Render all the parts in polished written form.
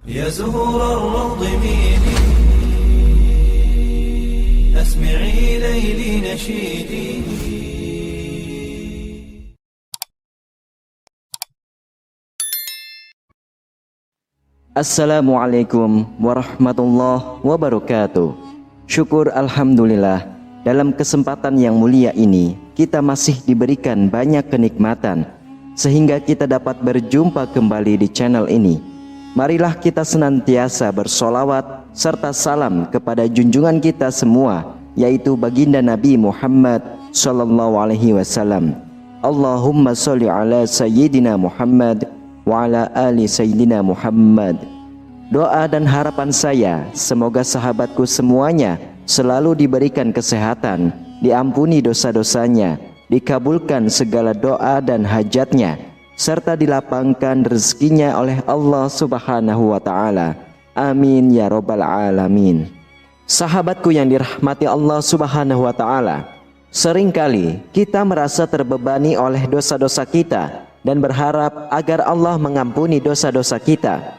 يا زهور الروض ميدي أسمعي ليلي نشيدي. Assalamualaikum warahmatullahi wabarakatuh. Syukur alhamdulillah, dalam kesempatan yang mulia ini kita masih diberikan banyak kenikmatan sehingga kita dapat berjumpa kembali di channel ini. Marilah kita senantiasa bersolawat serta salam kepada junjungan kita semua, yaitu baginda Nabi Muhammad sallallahu alaihi wasallam. Allahumma sholli ala sayyidina Muhammad wa ala ali sayyidina Muhammad. Doa dan harapan saya, semoga sahabatku semuanya selalu diberikan kesehatan, diampuni dosa-dosanya, dikabulkan segala doa dan hajatnya, serta dilapangkan rezekinya oleh Allah Subhanahu wa Ta'ala. Amin ya Rabbal Alamin. Sahabatku yang dirahmati Allah Subhanahu wa Ta'ala, seringkali kita merasa terbebani oleh dosa-dosa kita dan berharap agar Allah mengampuni dosa-dosa kita.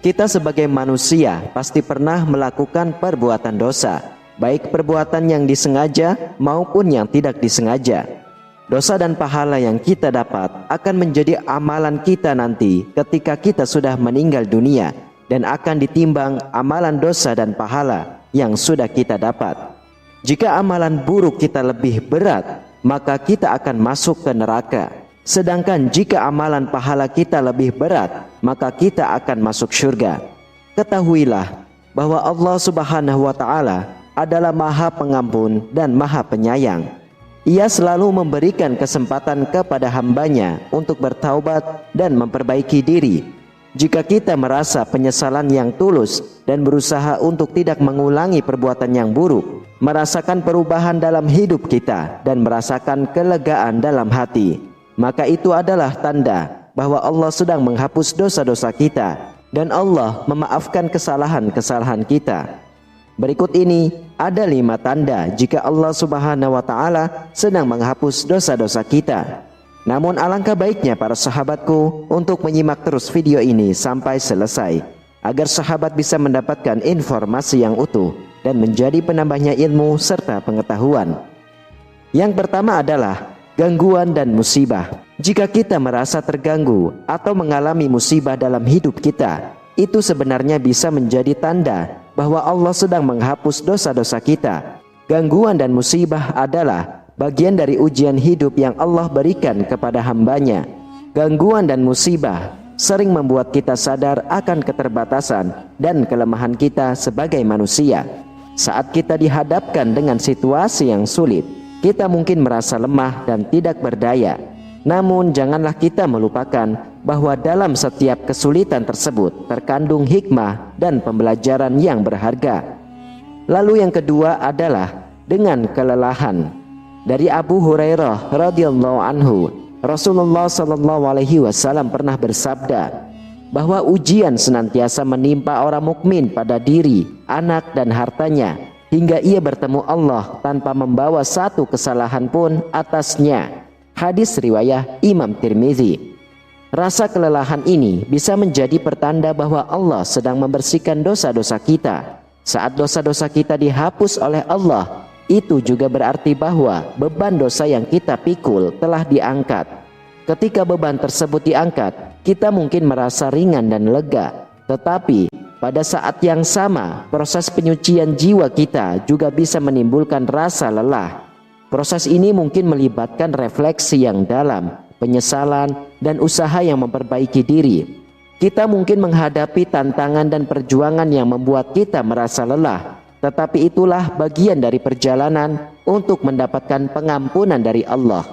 Kita sebagai manusia pasti pernah melakukan perbuatan dosa, baik perbuatan yang disengaja maupun yang tidak disengaja. Dosa dan pahala yang kita dapat akan menjadi amalan kita nanti ketika kita sudah meninggal dunia, dan akan ditimbang amalan dosa dan pahala yang sudah kita dapat. Jika amalan buruk kita lebih berat, maka kita akan masuk ke neraka. Sedangkan jika amalan pahala kita lebih berat, maka kita akan masuk surga. Ketahuilah bahwa Allah Subhanahu wa Ta'ala adalah Maha Pengampun dan Maha Penyayang. Ia selalu memberikan kesempatan kepada hambanya untuk bertaubat dan memperbaiki diri. Jika kita merasa penyesalan yang tulus dan berusaha untuk tidak mengulangi perbuatan yang buruk, merasakan perubahan dalam hidup kita dan merasakan kelegaan dalam hati, maka itu adalah tanda bahwa Allah sedang menghapus dosa-dosa kita dan Allah memaafkan kesalahan-kesalahan kita. Berikut ini ada 5 tanda jika Allah Subhanahu wa Ta'ala sedang menghapus dosa-dosa kita. Namun alangkah baiknya para sahabatku untuk menyimak terus video ini sampai selesai, agar sahabat bisa mendapatkan informasi yang utuh dan menjadi penambahnya ilmu serta pengetahuan. Yang pertama adalah gangguan dan musibah. Jika kita merasa terganggu atau mengalami musibah dalam hidup kita, itu sebenarnya bisa menjadi tanda bahwa Allah sedang menghapus dosa-dosa kita. Gangguan dan musibah adalah bagian dari ujian hidup yang Allah berikan kepada hambanya. Gangguan dan musibah sering membuat kita sadar akan keterbatasan dan kelemahan kita sebagai manusia. Saat kita dihadapkan dengan situasi yang sulit, kita mungkin merasa lemah dan tidak berdaya. Namun janganlah kita melupakan bahwa dalam setiap kesulitan tersebut terkandung hikmah dan pembelajaran yang berharga. Lalu yang kedua adalah dengan kelelahan. Dari Abu Hurairah radhiyallahu anhu, Rasulullah sallallahu alaihi wasallam pernah bersabda bahwa ujian senantiasa menimpa orang mukmin pada diri, anak dan hartanya, hingga ia bertemu Allah tanpa membawa satu kesalahan pun atasnya. Hadis riwayat Imam Tirmizi. Rasa kelelahan ini bisa menjadi pertanda bahwa Allah sedang membersihkan dosa-dosa kita. Saat dosa-dosa kita dihapus oleh Allah, itu juga berarti bahwa beban dosa yang kita pikul telah diangkat. Ketika beban tersebut diangkat, kita mungkin merasa ringan dan lega. Tetapi pada saat yang sama, proses penyucian jiwa kita juga bisa menimbulkan rasa lelah. Proses ini mungkin melibatkan refleksi yang dalam, penyesalan, dan usaha yang memperbaiki diri. Kita mungkin menghadapi tantangan dan perjuangan yang membuat kita merasa lelah, tetapi itulah bagian dari perjalanan untuk mendapatkan pengampunan dari Allah.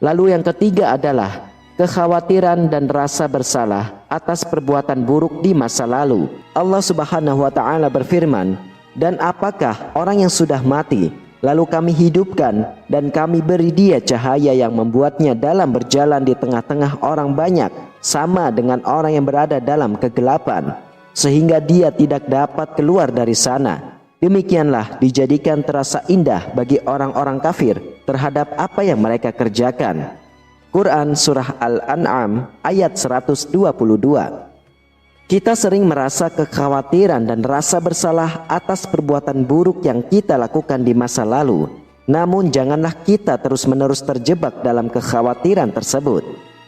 Lalu yang ketiga adalah kekhawatiran dan rasa bersalah atas perbuatan buruk di masa lalu. Allah Subhanahu wa Ta'ala berfirman, "Dan apakah orang yang sudah mati lalu kami hidupkan dan kami beri dia cahaya yang membuatnya dalam berjalan di tengah-tengah orang banyak sama dengan orang yang berada dalam kegelapan, sehingga dia tidak dapat keluar dari sana. Demikianlah dijadikan terasa indah bagi orang-orang kafir terhadap apa yang mereka kerjakan." Quran Surah Al-An'am ayat 122. Kita sering merasa kekhawatiran dan rasa bersalah atas perbuatan buruk yang kita lakukan di masa lalu. Namun janganlah kita terus-menerus terjebak dalam kekhawatiran tersebut,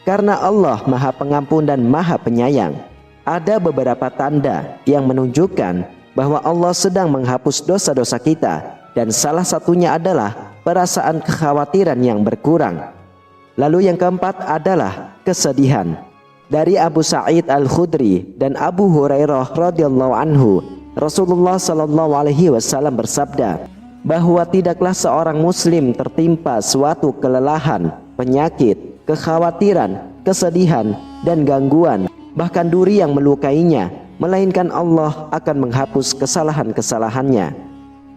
karena Allah Maha Pengampun dan Maha Penyayang. Ada beberapa tanda yang menunjukkan bahwa Allah sedang menghapus dosa-dosa kita, dan salah satunya adalah perasaan kekhawatiran yang berkurang. Lalu yang keempat adalah kesedihan. Dari Abu Sa'id Al-Khudri dan Abu Hurairah radhiyallahu anhu, Rasulullah sallallahu alaihi wasallam bersabda bahwa tidaklah seorang muslim tertimpa suatu kelelahan, penyakit, kekhawatiran, kesedihan, dan gangguan, bahkan duri yang melukainya, melainkan Allah akan menghapus kesalahan-kesalahannya.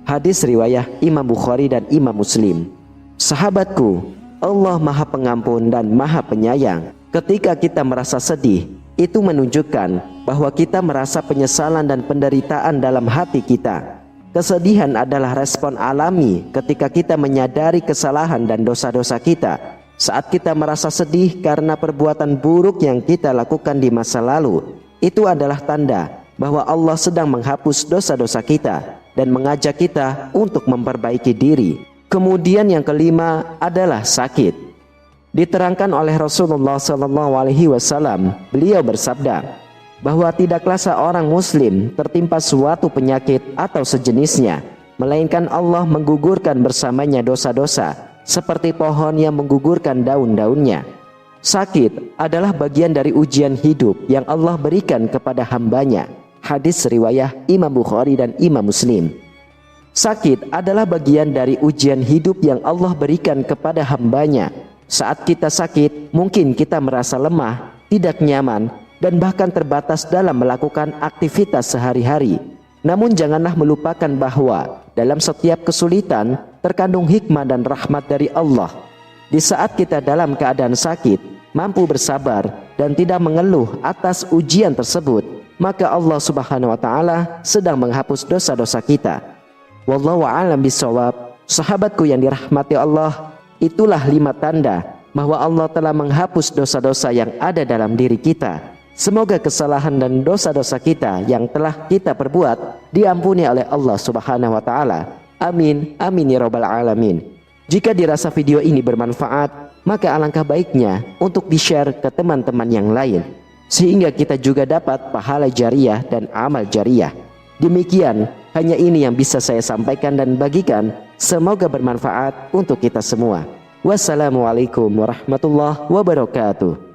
Hadis riwayat Imam Bukhari dan Imam Muslim. Sahabatku, Allah Maha Pengampun dan Maha Penyayang. Ketika kita merasa sedih, itu menunjukkan bahwa kita merasa penyesalan dan penderitaan dalam hati kita. Kesedihan adalah respon alami ketika kita menyadari kesalahan dan dosa-dosa kita. Saat kita merasa sedih karena perbuatan buruk yang kita lakukan di masa lalu, itu adalah tanda bahwa Allah sedang menghapus dosa-dosa kita dan mengajak kita untuk memperbaiki diri. Kemudian yang kelima adalah sakit. Diterangkan oleh Rasulullah SAW, beliau bersabda bahwa tidaklah seorang muslim tertimpa suatu penyakit atau sejenisnya, melainkan Allah menggugurkan bersamanya dosa-dosa, seperti pohon yang menggugurkan daun-daunnya. Sakit adalah bagian dari ujian hidup yang Allah berikan kepada hambanya. Hadis riwayat Imam Bukhari dan Imam Muslim. Sakit adalah bagian dari ujian hidup yang Allah berikan kepada hambanya. Saat kita sakit, mungkin kita merasa lemah, tidak nyaman, dan bahkan terbatas dalam melakukan aktivitas sehari-hari. Namun janganlah melupakan bahwa dalam setiap kesulitan terkandung hikmah dan rahmat dari Allah. Di saat kita dalam keadaan sakit, mampu bersabar dan tidak mengeluh atas ujian tersebut, maka Allah Subhanahu wa taala sedang menghapus dosa-dosa kita. Wallahu a'lam bishawab. Sahabatku yang dirahmati Allah, itulah 5 tanda bahwa Allah telah menghapus dosa-dosa yang ada dalam diri kita. Semoga kesalahan dan dosa-dosa kita yang telah kita perbuat diampuni oleh Allah Subhanahu wa taala. Amin, amin ya rabbal alamin. Jika dirasa video ini bermanfaat, maka alangkah baiknya untuk di-share ke teman-teman yang lain, sehingga kita juga dapat pahala jariyah dan amal jariyah. Demikian, hanya ini yang bisa saya sampaikan dan bagikan. Semoga bermanfaat untuk kita semua. Wassalamualaikum warahmatullahi wabarakatuh.